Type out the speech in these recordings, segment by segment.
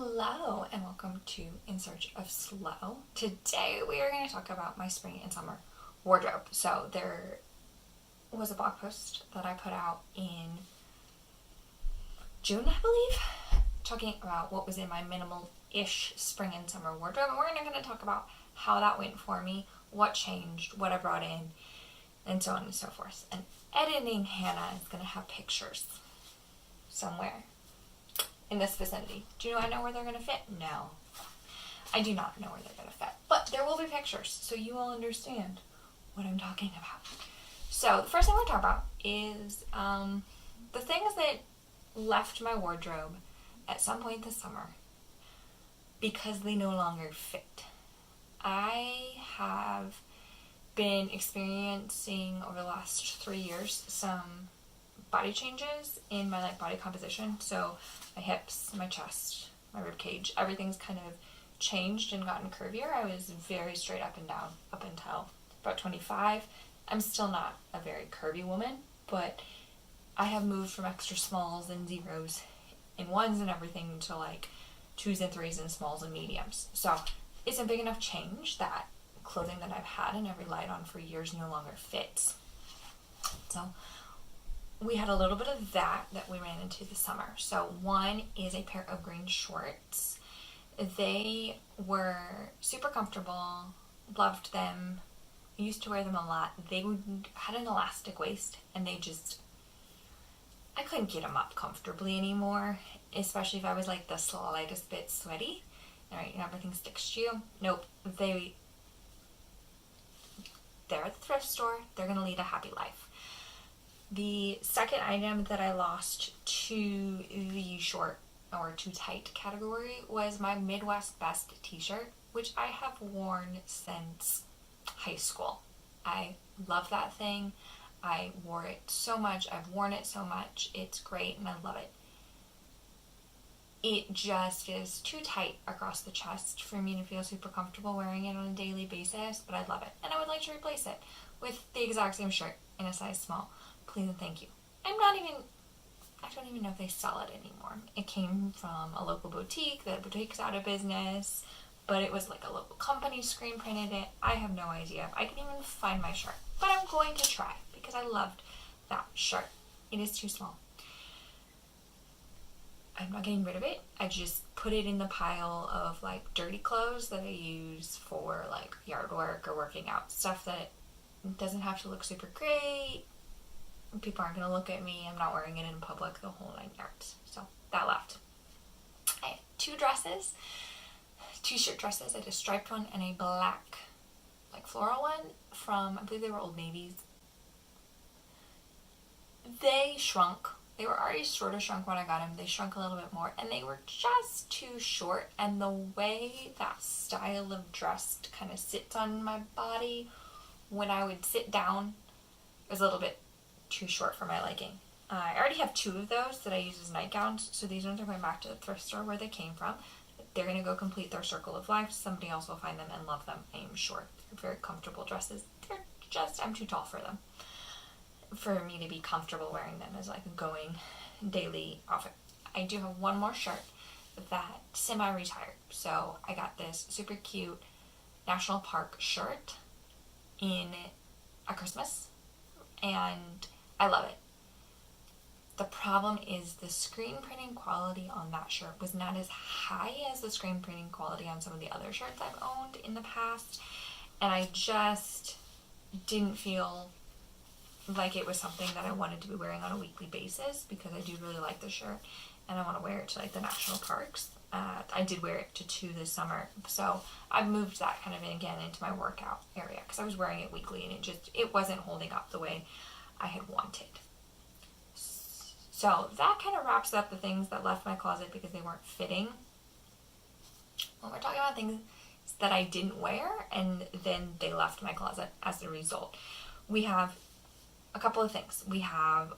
Hello and welcome to In Search of Slow. Today we are going to talk about my spring and summer wardrobe. So there was a blog post that I put out in June, I believe, talking about what was in my minimal-ish spring and summer wardrobe. And we're going to talk about how that went for me, what changed, what I brought in, and so on and so forth. And editing Hannah is going to have pictures somewhere in this vicinity. Do I know where they're going to fit? No. I do not know where they're going to fit. But there will be pictures, so you will understand what I'm talking about. So the first thing we're talking about is the things that left my wardrobe at some point this summer because they no longer fit. I have been experiencing over the last 3 years some body changes in my body composition. So my hips, my chest, my rib cage, everything's kind of changed and gotten curvier. I was very straight up and down up until about 25. I'm still not a very curvy woman, but I have moved from extra smalls and zeros and ones and everything to twos and threes and smalls and mediums. So it's a big enough change that clothing that I've had and I've relied on for years no longer fits. So we had a little bit of that we ran into this summer. So one is a pair of green shorts. They were super comfortable, loved them, used to wear them a lot. They had an elastic waist and I couldn't get them up comfortably anymore, especially if I was the slightest bit sweaty. Alright, everything sticks to you. Nope, they're at the thrift store. They're going to lead a happy life. The second item that I lost to the short or too tight category was my Midwest Best t-shirt, which I have worn since high school. I love that thing. I wore it so much. I've worn it so much. It's great and I love it. It just is too tight across the chest for me to feel super comfortable wearing it on a daily basis, but I love it. And I would like to replace it with the exact same shirt in a size small. Please and thank you. I don't even know if they sell it anymore. It came from a local boutique. The boutique's out of business, but it was a local company screen printed it. I have no idea if I can even find my shirt, but I'm going to try because I loved that shirt. It is too small. I'm not getting rid of it. I just put it in the pile of dirty clothes that I use for yard work or working out. Stuff that doesn't have to look super great. People aren't going to look at me. I'm not wearing it in public, the whole 9 yards. So that left. I have 2 dresses, 2 shirt dresses. I had a striped one and a black floral one from, I believe they were Old Navy's. They shrunk. They were already sort of shrunk when I got them. They shrunk a little bit more and they were just too short. And the way that style of dress kind of sits on my body when I would sit down was a little bit too short for my liking. I already have 2 of those that I use as nightgowns, so these ones are going back to the thrift store where they came from. They're going to go complete their circle of life. Somebody else will find them and love them. I am sure. They're very comfortable dresses. I'm too tall for them. For me to be comfortable wearing them as a going daily outfit. I do have one more shirt that semi-retired. So I got this super cute National Park shirt in a Christmas. And I love it. The problem is the screen printing quality on that shirt was not as high as the screen printing quality on some of the other shirts I've owned in the past. And I just didn't feel like it was something that I wanted to be wearing on a weekly basis because I do really like the shirt and I want to wear it to the national parks. I did wear it to 2 this summer, so I've moved that kind of again into my workout area because I was wearing it weekly and it wasn't holding up the way I had wanted. So that kind of wraps up the things that left my closet because they weren't fitting. When we're talking about things that I didn't wear and then they left my closet as a result, we have a couple of things. We have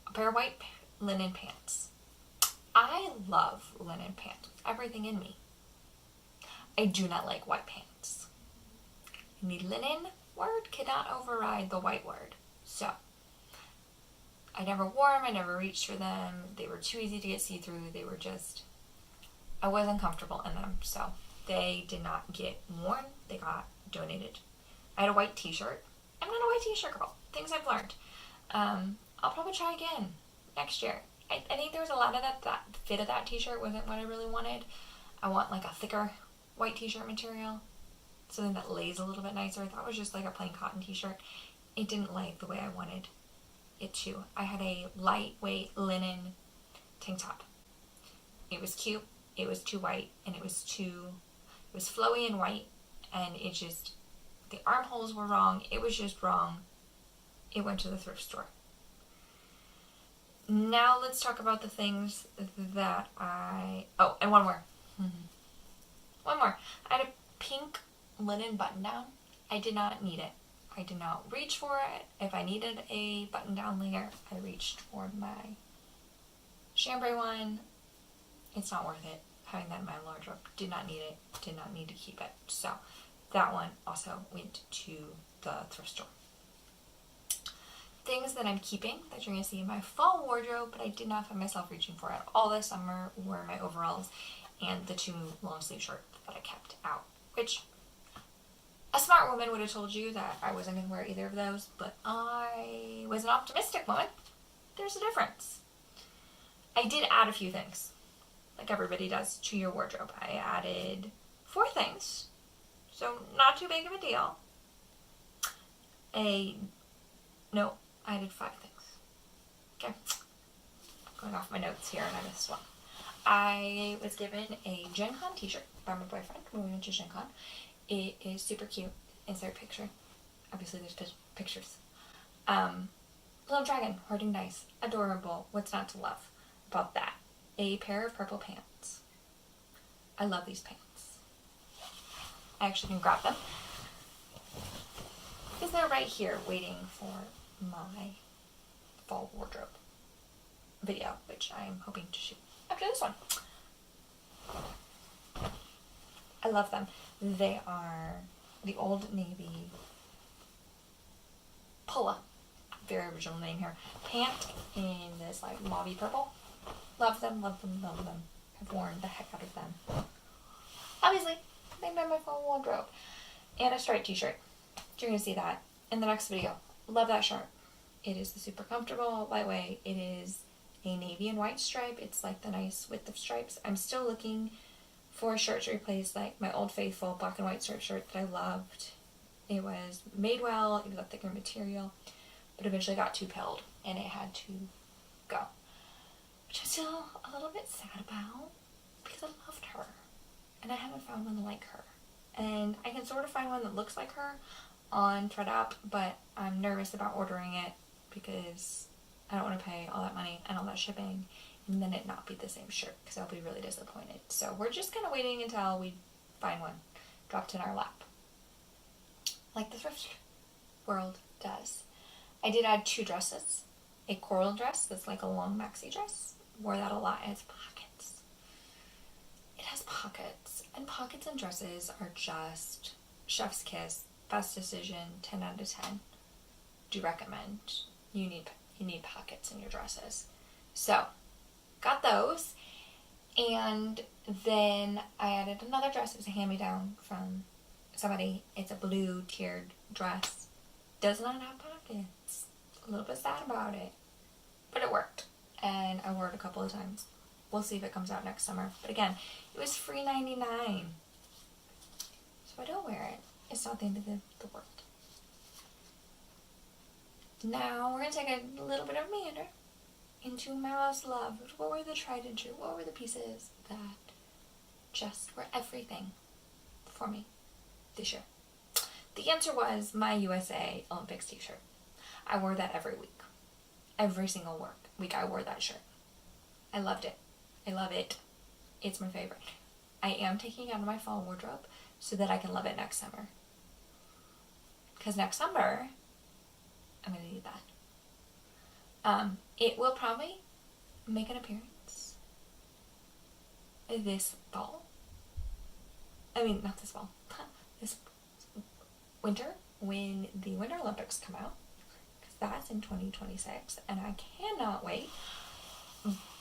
a pair of white linen pants. I love linen pants with everything in me. I do not like white pants. The linen word cannot override the white word. So I never wore them. I never reached for them. They were too easy to get see-through. They were just I wasn't comfortable in them, so they did not get worn. They got donated. I had a white t-shirt. I'm not a white t-shirt girl. Things I've learned. I'll probably try again next year. I think there was a lot of that fit of that t-shirt wasn't what I really wanted. I want like a thicker white t-shirt material. Something that lays a little bit nicer. That was just like a plain cotton t-shirt. It didn't lay the way I wanted it to. I had a lightweight linen tank top. It was cute. It was too white, and it was flowy and white, and it just, the armholes were wrong. It was just wrong. It went to the thrift store. Now let's talk about the things that oh, and one more. One more. I had a pink linen button down. I did not need it. I did not reach for it. If I needed a button down layer, I reached for my chambray one. It's not worth it. Having that in my wardrobe. Did not need it. Did not need to keep it. So that one also went to the thrift store. Things that I'm keeping that you're going to see in my fall wardrobe, but I did not find myself reaching for it all this summer, were my overalls and the 2 long sleeve shirts that I kept out. Which, a smart woman would have told you that I wasn't going to wear either of those, but I was an optimistic woman. There's a difference. I did add a few things, like everybody does, to your wardrobe. I added 4 things, so not too big of a deal. No, I added 5 things. Okay, going off my notes here and I missed one. I was given a Gen Con t-shirt by my boyfriend when we went to Gen Con. It is super cute. Insert picture. Obviously there's pictures. Little dragon, hoarding dice. Adorable. What's not to love about that? A pair of purple pants. I love these pants. I actually can grab them, because they're right here waiting for my fall wardrobe video, which I'm hoping to shoot after this one. I love them. They are the Old Navy Pulla, very original name here, pant in this like mauvey purple. Love them, love them, love them. I've worn the heck out of them. Obviously, they made my fall wardrobe. And a striped t-shirt. You're going to see that in the next video. Love that shirt. It is super comfortable, lightweight. It is a navy and white stripe. It's like the nice width of stripes. I'm still looking for a shirt to replace like my Old Faithful black and white striped shirt that I loved. It was made well. It was a thicker material. But eventually got too pilled and it had to go. Which I'm still a little bit sad about, because I loved her. And I haven't found one like her. And I can sort of find one that looks like her on ThreadUp, but I'm nervous about ordering it because I don't want to pay all that money and all that shipping and then it not be the same shirt, because I'll be really disappointed. So we're just kind of waiting until we find one dropped in our lap, like the thrift world does. I did add 2 dresses. A coral dress that's like a long maxi dress. Wore that a lot. It has pockets. It has pockets. And pockets and dresses are just chef's kiss. Best decision. 10 out of 10. Do recommend. You need pockets in your dresses. So, got those. And then I added another dress. It was a hand-me-down from somebody. It's a blue tiered dress. Does not have pockets. A little bit sad about it. But it worked. And I wore it a couple of times. We'll see if it comes out next summer. But again, it was free $99. So I don't wear it. It's not the end of the world. Now we're going to take a little bit of meander into my most loved. What were the tried and true? What were the pieces that just were everything for me this year? The answer was my USA Olympics t-shirt. I wore that every week. Every single week I wore that shirt. I loved it. I love it. It's my favorite. I am taking it out of my fall wardrobe so that I can love it next summer. Because next summer, I'm going to need that. It will probably make an appearance this fall. I mean, not this fall. This winter, when the Winter Olympics come out. Because that's in 2026. And I cannot wait.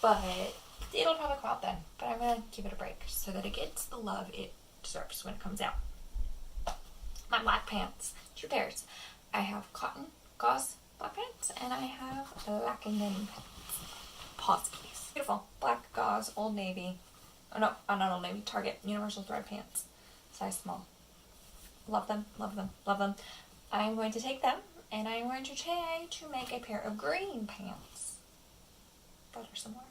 But it'll probably come out then, but I'm going to give it a break so that it gets the love it deserves when it comes out. My black pants, 2 pairs. I have cotton gauze black pants, and I have black and denim pants. Pause, please. Beautiful black gauze, Old Navy. Oh no, not Old Navy. Target Universal Thread pants, size small. Love them, love them, love them. I'm going to take them, and I'm going to try to make a pair of green pants that are similar.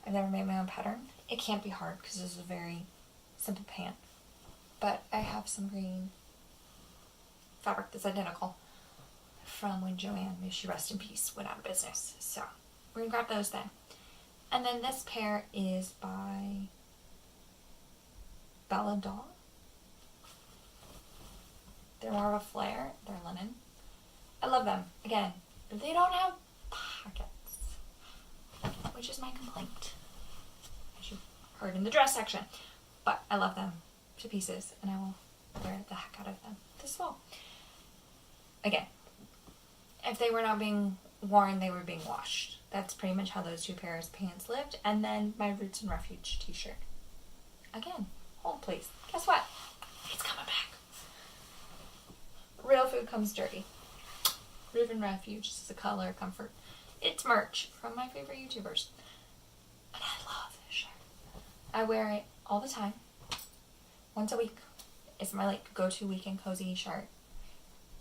I've never made my own pattern. It can't be hard because this is a very simple pant. But I have some green fabric that's identical from when Joanne, may she rest in peace, went out of business. So we're going to grab those then. And then this pair is by Bella Dawn. They're more of a flare. They're linen. I love them. Again, they don't have pockets, which is my complaint, as you heard in the dress section. But I love them to pieces, and I will wear the heck out of them this fall. Again, if they were not being worn, they were being washed. That's pretty much how those 2 pairs of pants lived. And then my Roots and Refuge t-shirt. Again, hold please. Guess what? It's coming back. Real food comes dirty. Root and Refuge is a color comfort. It's merch from my favorite YouTubers. And I love this shirt. I wear it all the time. Once a week. It's my like go-to weekend cozy shirt.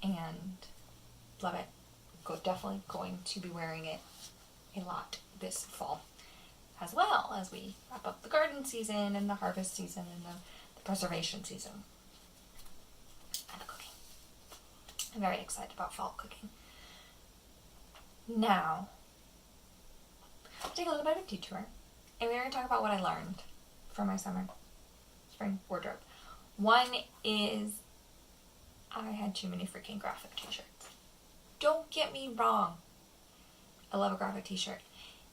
And love it. Definitely going to be wearing it a lot this fall, as well as we wrap up the garden season and the harvest season and the preservation season and the cooking. I'm very excited about fall cooking. Now, I'll take a little bit of a detour, and we're going to talk about what I learned from my spring wardrobe. One is I had too many freaking graphic t-shirts. Don't get me wrong. I love a graphic t-shirt.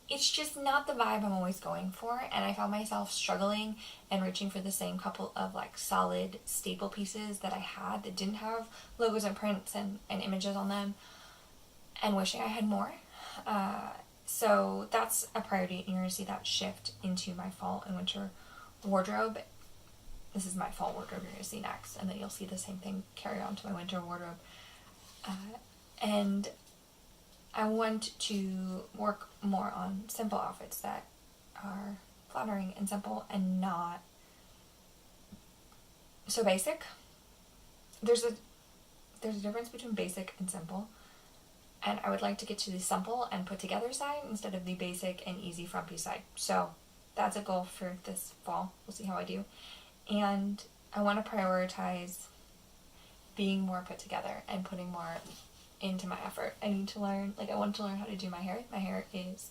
It's just not the vibe I'm always going for, and I found myself struggling and reaching for the same couple of like solid staple pieces that I had that didn't have logos and prints and images on them, and wishing I had more. So that's a priority, and you're going to see that shift into my fall and winter wardrobe. This is my fall wardrobe you're going to see next, and then you'll see the same thing carry on to my winter wardrobe. And I want to work more on simple outfits that are flattering and simple and not so basic. There's a difference between basic and simple, and I would like to get to the simple and put together side instead of the basic and easy frumpy side. So that's a goal for this fall. We'll see how I do. And I want to prioritize being more put together and putting more into my effort. I need to learn, I want to learn how to do my hair. My hair is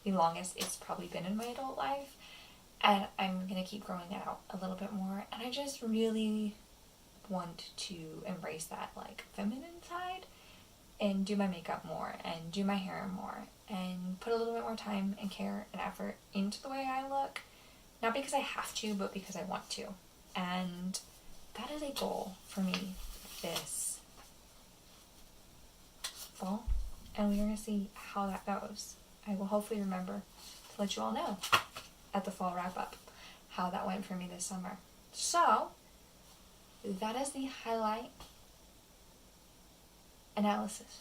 the longest it's probably been in my adult life, and I'm going to keep growing it out a little bit more, and I just really want to embrace that feminine side and do my makeup more and do my hair more and put a little bit more time and care and effort into the way I look, not because I have to, but because I want to. And that is a goal for me this fall, and we're going to see how that goes. I will hopefully remember to let you all know at the fall wrap-up how that went for me this summer. So, that is the highlight analysis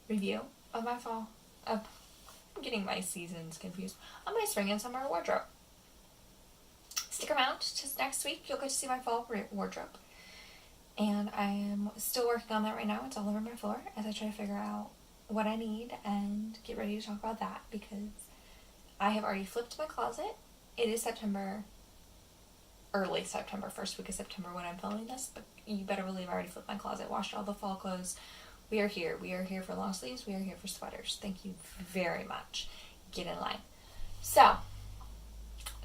review of my fall. I'm getting my seasons confused. On my spring and summer wardrobe. Stick around just next week. You'll get to see my fall wardrobe. And I am still working on that right now. It's all over my floor as I try to figure out what I need and get ready to talk about that, because I have already flipped my closet. It is September, early September, first week of September when I'm filming this, but you better believe I already flipped my closet, washed all the fall clothes. We are here. We are here for long sleeves. We are here for sweaters. Thank you very much. Get in line. So,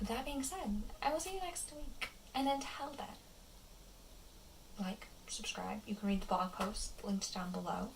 that being said, I will see you next week. And until then, subscribe. You can read the blog post linked down below.